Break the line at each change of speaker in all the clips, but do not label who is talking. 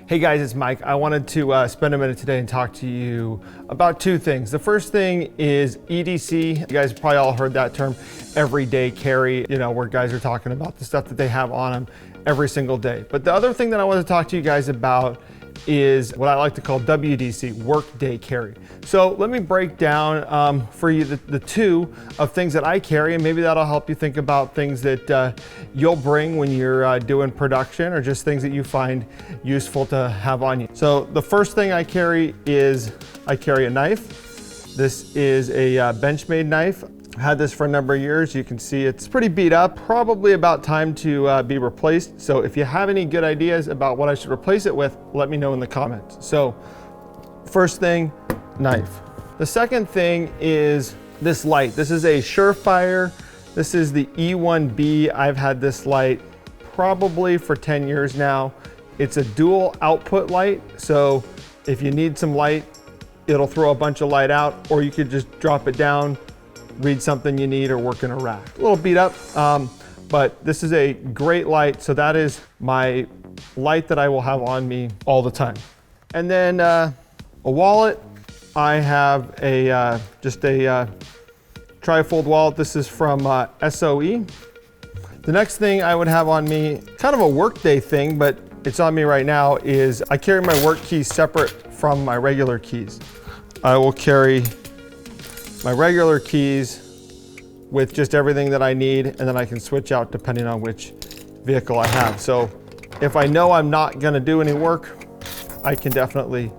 Hey guys, it's Mike. I wanted to spend a minute today and talk to you about two things. The first thing is EDC. You guys probably all heard that term, everyday carry, where guys are talking about the stuff that they have on them every single day. But the other thing that I want to talk to you guys about is what I like to call WDC, workday carry. So let me break down for you the two of things that I carry, and maybe that'll help you think about things that you'll bring when you're doing production, or just things that you find useful to have on you. So the first thing I carry is I carry a knife. This is a Benchmade knife. I've had this for a number of years. You can see it's pretty beat up, probably about time to be replaced. So if you have any good ideas about what I should replace it with, let me know in the comments. So first thing, knife. The second thing is this light. This is a SureFire. This is the E1B. I've had this light probably for 10 years now. It's a dual output light. So if you need some light, it'll throw a bunch of light out, or you could just drop it down, read something you need, or work in a rack. A little beat up, but this is a great light. So that is my light that I will have on me all the time. And then a wallet. I have just a trifold wallet. This is from SOE. The next thing I would have on me, kind of a workday thing, but it's on me right now, is I carry my work keys separate from my regular keys. I will carry my regular keys with just everything that I need, and then I can switch out depending on which vehicle I have. So if I know I'm not gonna do any work, I can definitely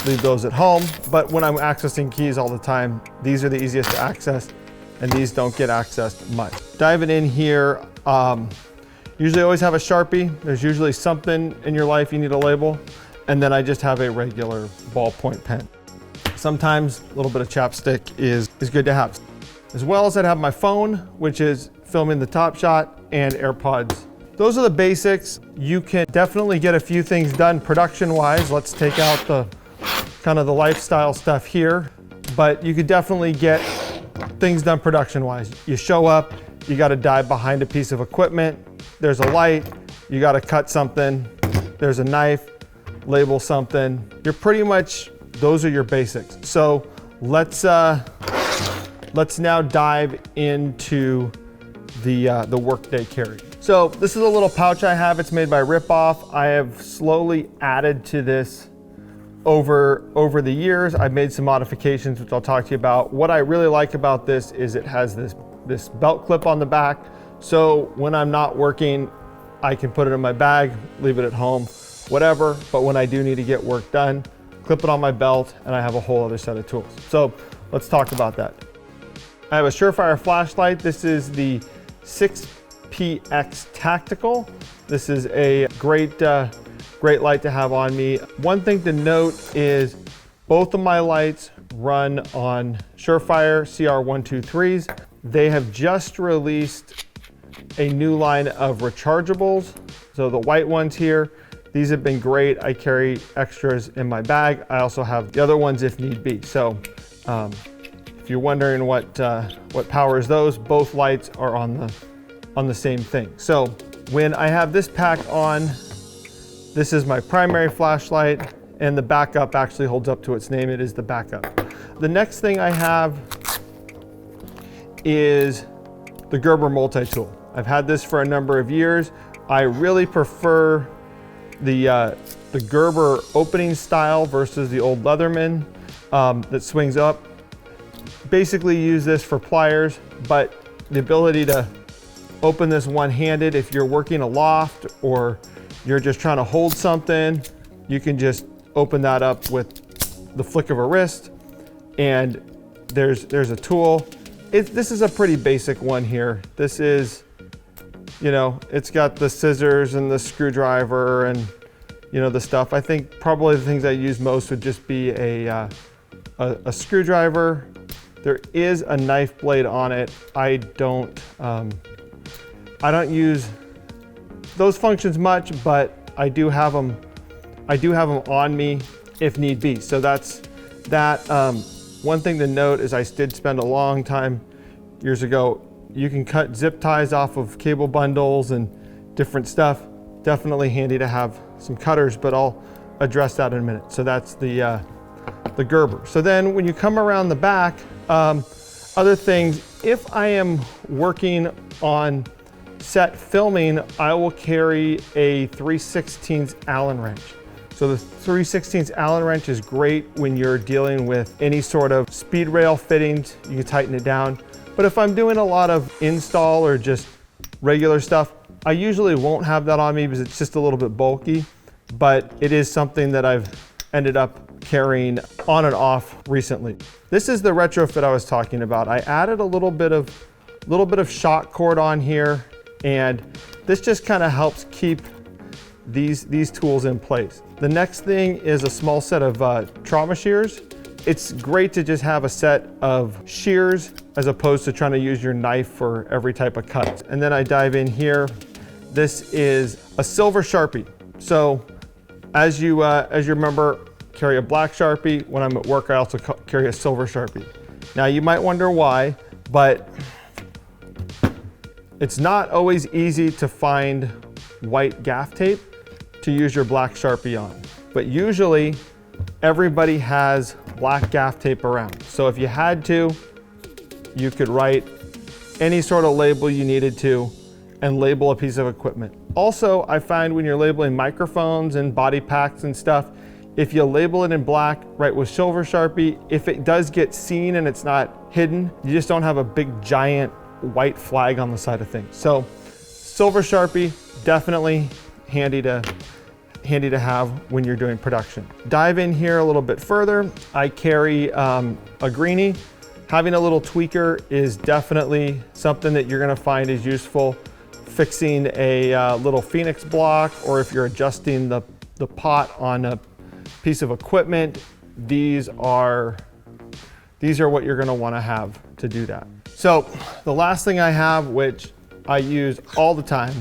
leave those at home. But when I'm accessing keys all the time, these are the easiest to access, and these don't get accessed much. Diving in here, usually always have a Sharpie. There's usually something in your life you need a label. And then I just have a regular ballpoint pen. Sometimes a little bit of ChapStick is good to have. As well as I'd have my phone, which is filming the top shot, and AirPods. Those are the basics. You can definitely get a few things done production-wise. Let's take out the kind of the lifestyle stuff here, but you could definitely get things done production-wise. You show up, you got to dive behind a piece of equipment. There's a light, you got to cut something. There's a knife, label something. You're pretty much, those are your basics. So let's now dive into the workday carry. So this is a little pouch I have. It's made by Ripoffs. I have slowly added to this over the years. I've made some modifications, which I'll talk to you about. What I really like about this is it has this belt clip on the back. So when I'm not working, I can put it in my bag, leave it at home, whatever. But when I do need to get work done, clip it on my belt, and I have a whole other set of tools. So let's talk about that. I have a SureFire flashlight. This is the 6PX Tactical. This is a great light to have on me. One thing to note is both of my lights run on SureFire CR123s. They have just released a new line of rechargeables. So the white ones here, these have been great. I carry extras in my bag. I also have the other ones if need be. So if you're wondering what powers those, both lights are on the same thing. So when I have this pack on, this is my primary flashlight, and the backup actually holds up to its name. It is the backup. The next thing I have is the Gerber Multitool. I've had this for a number of years. I really prefer the Gerber opening style versus the old Leatherman that swings up. Basically use this for pliers, but the ability to open this one-handed, if you're working a loft or you're just trying to hold something, you can just open that up with the flick of a wrist, and there's a tool. This is a pretty basic one here. This is, it's got the scissors and the screwdriver and the stuff. I think probably the things I use most would just be a screwdriver. There is a knife blade on it. I don't use those functions much, but I do have them on me if need be. So that's that. One thing to note is I did spend a long time years ago. You can cut zip ties off of cable bundles and different stuff. Definitely handy to have some cutters, but I'll address that in a minute. So that's the Gerber. So then when you come around the back, other things, if I am working on set filming, I will carry a 3/16 Allen wrench. So the 3/16 Allen wrench is great when you're dealing with any sort of speed rail fittings. You can tighten it down. But if I'm doing a lot of install or just regular stuff, I usually won't have that on me because it's just a little bit bulky, but it is something that I've ended up carrying on and off recently. This is the retrofit I was talking about. I added a little bit of shock cord on here, and this just kind of helps keep these tools in place. The next thing is a small set of trauma shears. It's great to just have a set of shears as opposed to trying to use your knife for every type of cut. And then I dive in here. This is a silver Sharpie. So as you remember, carry a black Sharpie. When I'm at work, I also carry a silver Sharpie. Now you might wonder why, but it's not always easy to find white gaff tape to use your black Sharpie on. But usually everybody has black gaff tape around. So if you had to, you could write any sort of label you needed to and label a piece of equipment. Also, I find when you're labeling microphones and body packs and stuff, if you label it in black, right with silver Sharpie, if it does get seen and it's not hidden, you just don't have a big giant white flag on the side of things. So silver Sharpie, definitely handy to have when you're doing production. Dive in here a little bit further. I carry a Greenie. Having a little tweaker is definitely something that you're gonna find is useful. Fixing a little Phoenix block, or if you're adjusting the pot on a piece of equipment, these are what you're gonna wanna have to do that. So the last thing I have, which I use all the time,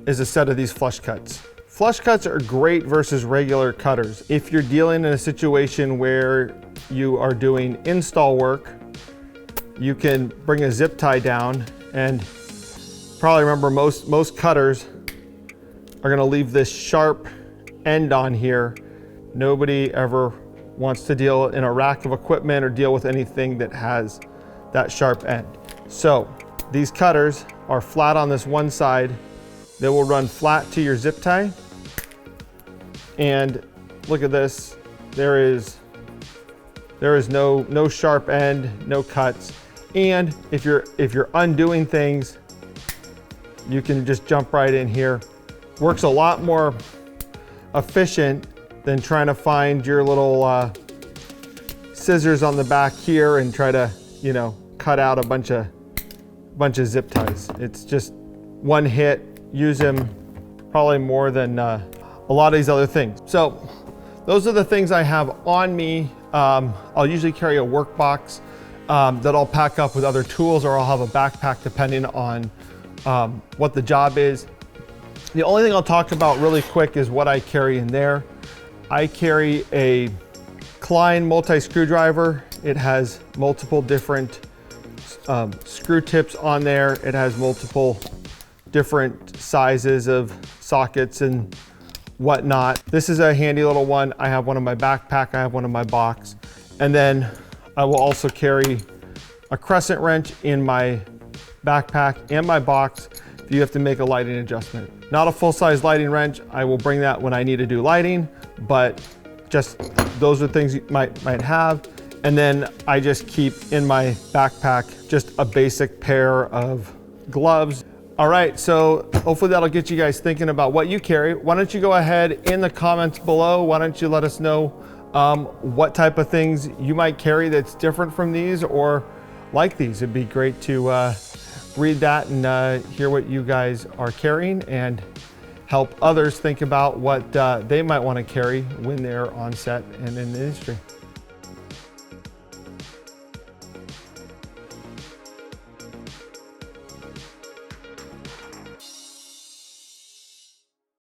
is a set of these flush cuts. Flush cuts are great versus regular cutters. If you're dealing in a situation where you are doing install work, you can bring a zip tie down, and probably remember most cutters are gonna leave this sharp end on here. Nobody ever wants to deal in a rack of equipment or deal with anything that has that sharp end. So these cutters are flat on this one side. They will run flat to your zip tie. And look at this, there is no sharp end, no cuts. And if you're undoing things, you can just jump right in here. Works a lot more efficient than trying to find your little scissors on the back here and try to, cut out a bunch of zip ties. It's just one hit, use them probably more than a lot of these other things. So those are the things I have on me. I'll usually carry a work box that I'll pack up with other tools, or I'll have a backpack depending on what the job is. The only thing I'll talk about really quick is what I carry in there. I carry a Klein multi-screwdriver. It has multiple different screw tips on there. It has multiple different sizes of sockets and whatnot. This is a handy little one. I have one in my backpack, I have one in my box. And then I will also carry a crescent wrench in my backpack and my box if you have to make a lighting adjustment. Not a full-size lighting wrench. I will bring that when I need to do lighting, but just those are things you might have. And then I just keep in my backpack just a basic pair of gloves. All right, so hopefully that'll get you guys thinking about what you carry. Why don't you go ahead in the comments below, why don't you let us know what type of things you might carry that's different from these or like these. It'd be great to read that and hear what you guys are carrying and help others think about what they might want to carry when they're on set and in the industry.